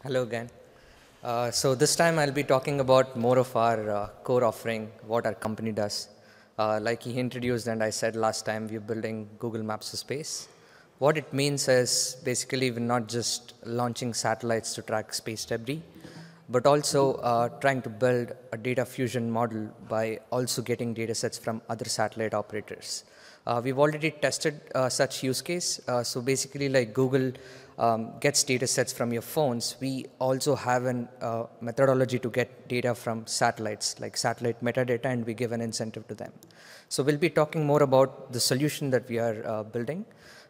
Hello again. So this time I'll be talking about more of our core offering, what our company does. Like he introduced and I said last time, we're building Google Maps for space. What it means is basically we're not just launching satellites to track space debris, but also trying to build a data fusion model by also getting data sets from other satellite operators. We've already tested such use case. So basically like Google gets data sets from your phones, we also have a methodology to get data from satellites, like satellite metadata, and we give an incentive to them. So we'll be talking more about the solution that we are building.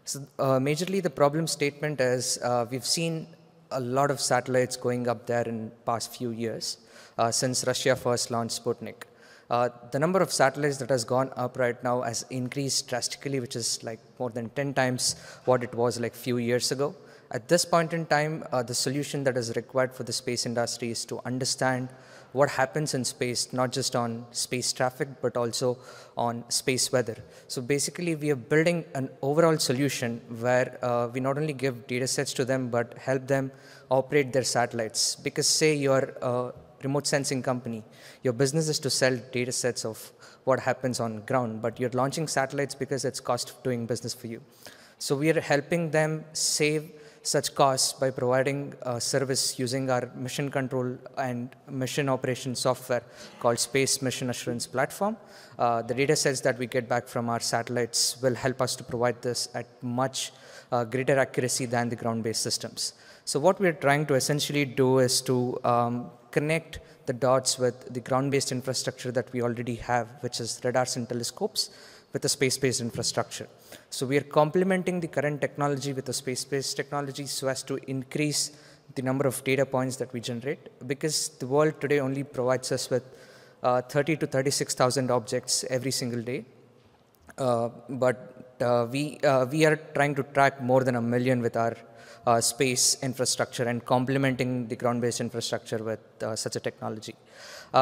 So majorly the problem statement is we've seen a lot of satellites going up there in past few years since Russia first launched Sputnik. The number of satellites that has gone up right now has increased drastically, which is like more than 10 times what it was like few years ago. At this point in time, the solution that is required for the space industry is to understand what happens in space, not just on space traffic, but also on space weather. So basically, we are building an overall solution where we not only give data sets to them, but help them operate their satellites. Because say you're a remote sensing company, your business is to sell data sets of what happens on ground, but you're launching satellites because it's cost of doing business for you. So we are helping them save such costs by providing a service using our mission control and mission operation software called Space Mission Assurance Platform. The data sets that we get back from our satellites will help us to provide this at much greater accuracy than the ground-based systems. So what we're trying to essentially do is to connect the dots with the ground-based infrastructure that we already have, which is radars and telescopes, with a space-based infrastructure. So we are complementing the current technology with a space-based technology so as to increase the number of data points that we generate, because the world today only provides us with 30 to 36,000 objects every single day. But we are trying to track more than 1 million with our space infrastructure and complementing the ground-based infrastructure with such a technology.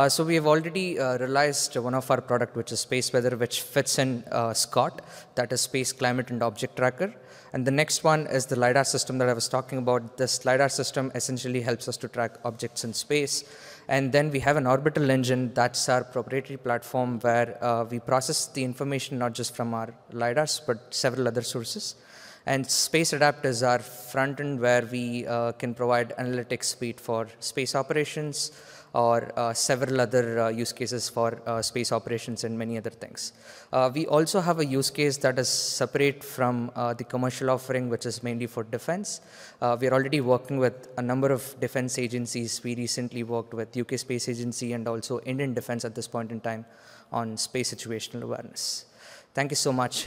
So we have already realized one of our product, which is Space Weather, which fits in SCOT, that is Space Climate and Object Tracker. And the next one is the LiDAR system that I was talking about. This LiDAR system essentially helps us to track objects in space. And then we have an orbital engine, that's our proprietary platform where we process the information not just from our LiDARs, but several other sources. And Space Adapt is our front end where we can provide analytics suite for space operations or several other use cases for space operations and many other things. We also have a use case that is separate from the commercial offering, which is mainly for defense. We are already working with a number of defense agencies. We recently worked with UK Space Agency and also Indian Defense at this point in time on space situational awareness. Thank you so much.